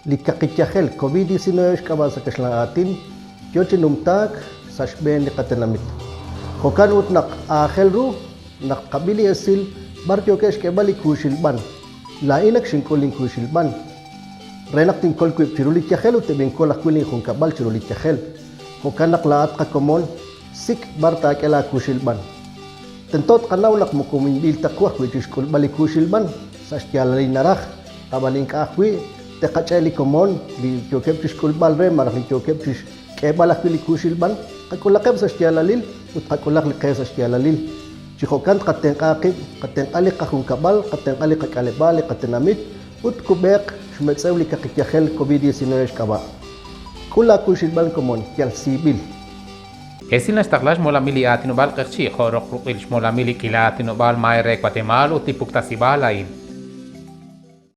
likakitjahel COVID-19 kabasa kaslaatin kyotinumtak sashben likatanamit. Hokan utnak ahelru nak kabili asil barkyokesh kebali kushilban. Lainak shinkolin kushilban. Renak tinkol kuip chirulityahel utebin kolakulin hunkabal chirulityahel. Hokan nak laat kakomon sik barta kela kushilban. Tentot kanaw nak mukuminbil takwah kuichishkol bali kushilban sashtialalin naraj tabalin kahwi tekacheli komon li kyokepchish kulbalre maraj li kyokepchish kebalak li kushilban kakulakeb sashtialalil utkakulak li kesashtialalil chihokan qaten qaqib qaten ali qahunkabal qaten ali qakalebal qatenamit utkubek shmetsew li kaqityahel COVID-19 kaba kula kushilban komon yal sibil Esin estaglash mola mili atinobal qerchi khorok ruqil mola mili kilatinobal maire Guatemala utipuktasibal ain